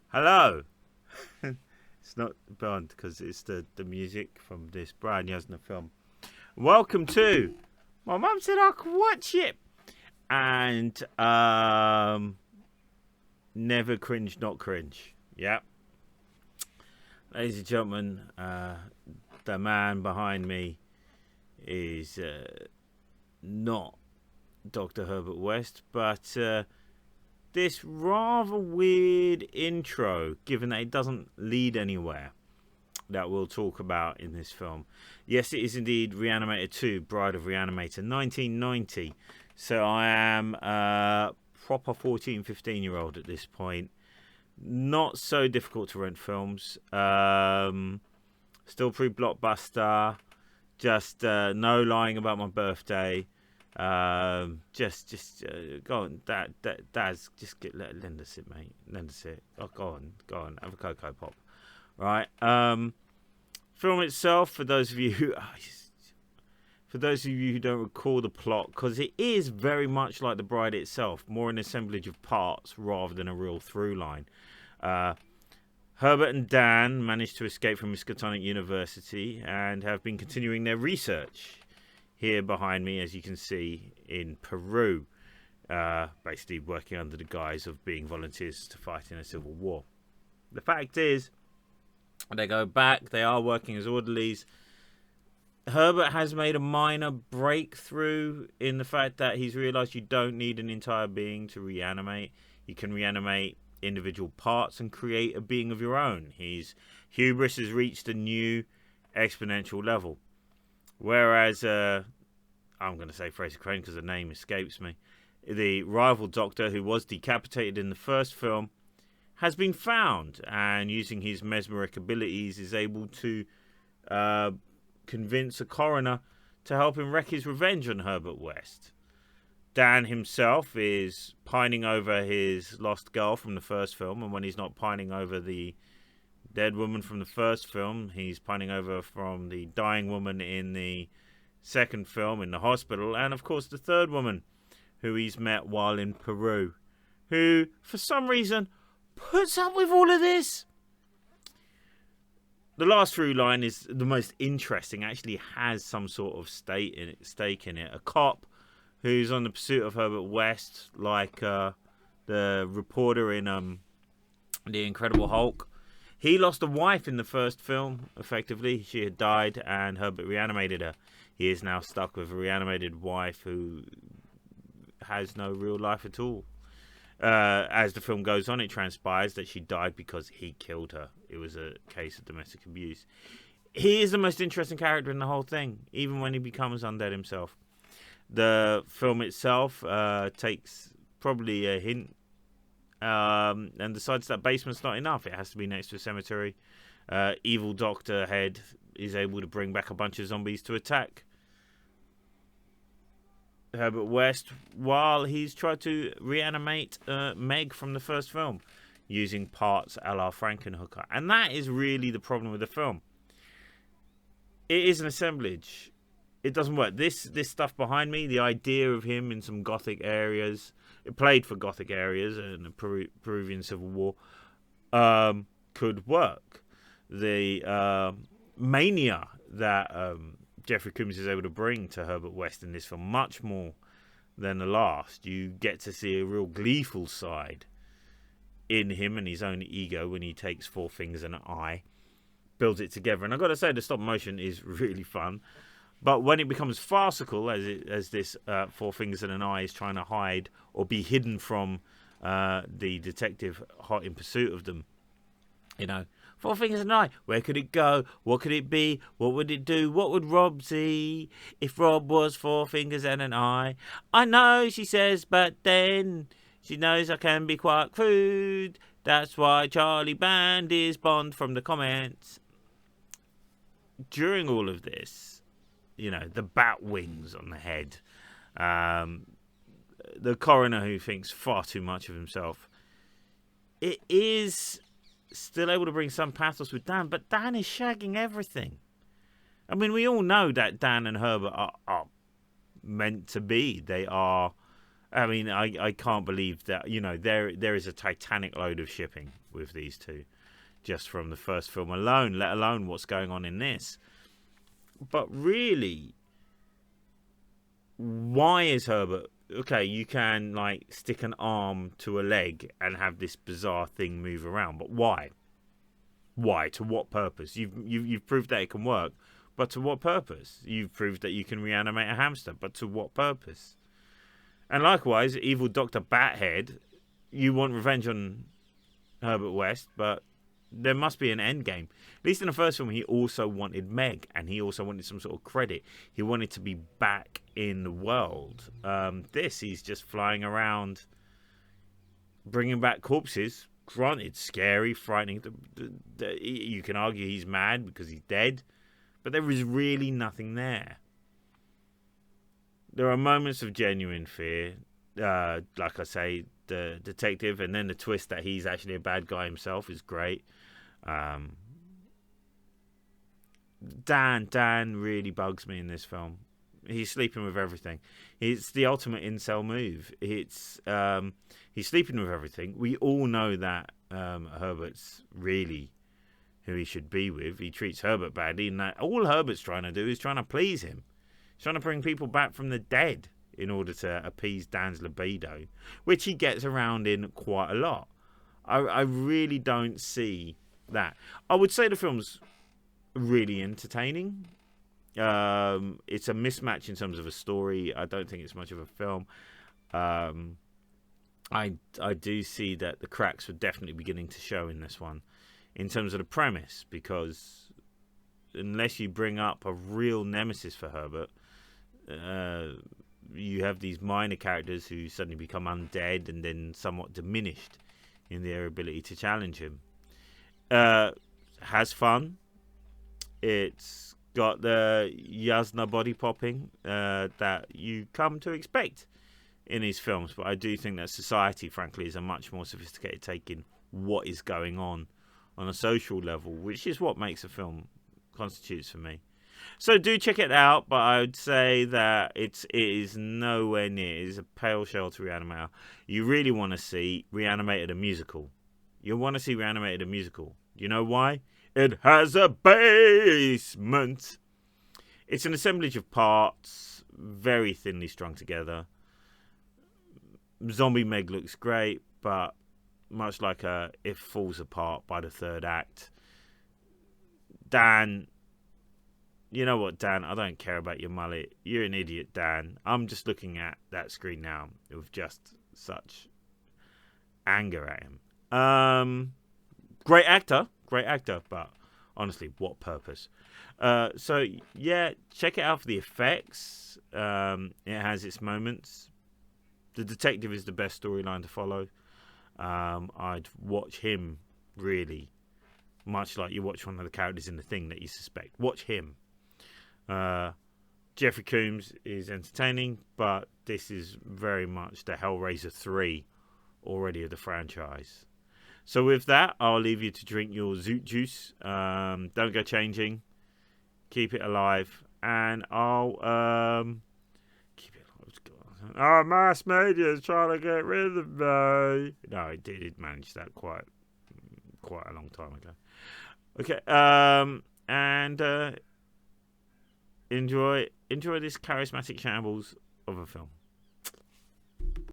Hello. It's not Bond because it's the music from this Brian Yuzna film. Welcome to My Mum Said I Could Watch It. And never cringe, not cringe. Yep. Ladies and gentlemen, the man behind me is not Dr. Herbert West, but this rather weird intro, given that it doesn't lead anywhere, that we'll talk about in this film. Yes, it is indeed Reanimator 2, Bride of Reanimator, 1990. So I am a proper 14, 15-year-old at this point. Not so difficult to rent films. Still pre-blockbuster. Just no lying about my birthday. Just go on. Daz, just lend us it, mate. Lend us it. Oh, go on. Have a Cocoa Pop. Right. Film itself, for those of you who don't recall the plot, because it is very much like The Bride itself, more an assemblage of parts rather than a real through line. Herbert and Dan managed to escape from Miskatonic University and have been continuing their research here behind me, as you can see, in Peru, basically working under the guise of being volunteers to fight in a civil war. The fact is, they go back, they are working as orderlies. Herbert has made a minor breakthrough in the fact that he's realised you don't need an entire being to reanimate. You can reanimate individual parts and create a being of your own. His hubris has reached a new exponential level. Whereas, I'm going to say Fraser Crane because the name escapes me, the rival doctor who was decapitated in the first film has been found, and using his mesmeric abilities is able to convince a coroner to help him wreak his revenge on Herbert West. Dan himself is pining over his lost girl from the first film, and when he's not pining over the dead woman from the first film, he's pining over from the dying woman in the second film in the hospital, and of course the third woman who he's met while in Peru, who for some reason puts up with all of this. The last through line is the most interesting, actually has some sort of stake in it. A cop who's on the pursuit of Herbert West, like the reporter in The Incredible Hulk. He lost a wife in the first film, effectively. She had died and Herbert reanimated her. He is now stuck with a reanimated wife who has no real life at all. As the film goes on, it transpires that she died because he killed her. It was a case of domestic abuse. He is the most interesting character in the whole thing, even when he becomes undead himself. The film itself takes probably a hint and decides that basement's not enough. It has to be next to a cemetery. Evil Doctor Head is able to bring back a bunch of zombies to attack Herbert West while he's tried to reanimate Meg from the first film using parts a la Frankenhooker. And that is really the problem with the film. It is an assemblage. It doesn't work. This stuff behind me, the idea of him in some Gothic areas, it played for Gothic areas in the Peruvian Civil War, could work. The mania that Jeffrey Combs is able to bring to Herbert West in this film, much more than the last. You get to see a real gleeful side in him and his own ego when he takes four fingers and an eye, builds it together. And I've got to say, the stop motion is really fun. But when it becomes farcical, as this four fingers and an eye is trying to hide or be hidden from the detective hot in pursuit of them, you know, four fingers and an eye, where could it go? What could it be? What would it do? What would Rob see if Rob was four fingers and an eye? I know, she says, but then she knows I can be quite crude. That's why Charlie Band is Bond from the comments. During all of this, you know, the bat wings on the head, the coroner who thinks far too much of himself. It is still able to bring some pathos with Dan, but Dan is shagging everything. I mean, we all know that Dan and Herbert are meant to be. They are. I mean, I can't believe that, you know, there is a titanic load of shipping with these two, just from the first film alone, let alone what's going on in this. But really, why is Herbert... Okay, you can, like, stick an arm to a leg and have this bizarre thing move around, but why? Why? To what purpose? You've proved that it can work, but to what purpose? You've proved that you can reanimate a hamster, but to what purpose? And likewise, evil Dr. Bathead, you want revenge on Herbert West, but there must be an end game. At least in the first film, he also wanted Meg, and he also wanted some sort of credit. He wanted to be back in the world. He's just flying around, bringing back corpses. Granted, scary, frightening. You can argue he's mad because he's dead, but there is really nothing there. There are moments of genuine fear, like I say, the detective, and then the twist that he's actually a bad guy himself is great. Dan really bugs me in this film. He's sleeping with everything. It's the ultimate incel move. He's sleeping with everything. We all know that Herbert's really who he should be with. He treats Herbert badly, and that all Herbert's trying to do is trying to please him. He's trying to bring people back from the dead in order to appease Dan's libido, which he gets around in quite a lot. I really don't see that. I would say the film's really entertaining. It's a mismatch in terms of a story. I don't think it's much of a film. I do see that the cracks are definitely beginning to show in this one in terms of the premise, because unless you bring up a real nemesis for Herbert, you have these minor characters who suddenly become undead and then somewhat diminished in their ability to challenge him. Has fun. It's got the Yasna body popping that you come to expect in his films, but I do think that Society, frankly, is a much more sophisticated take in what is going on a social level, which is what makes a film constitutes for me. So do check it out, but I would say that it is nowhere near. It is a pale shell to Reanimator. You really want to see Reanimator the musical. You want to see Reanimator the musical. You know why? It has a basement. It's an assemblage of parts, very thinly strung together. Zombie Meg looks great, but much like it falls apart by the third act. Dan... You know what, Dan? I don't care about your mullet. You're an idiot, Dan. I'm just looking at that screen now with just such anger at him. Great actor, but honestly, what purpose? So, yeah, check it out for the effects. It has its moments. The detective is the best storyline to follow. I'd watch him, really, much like you watch one of the characters in The Thing that you suspect. Watch him. Jeffrey Combs is entertaining, but this is very much the Hellraiser 3 already of the franchise. So with that, I'll leave you to drink your Zoot juice. Don't go changing. Keep it alive. And I'll keep it alive. Oh, mass media is trying to get rid of me. No, it did manage that quite a long time ago. Okay. And enjoy this charismatic shambles of a film.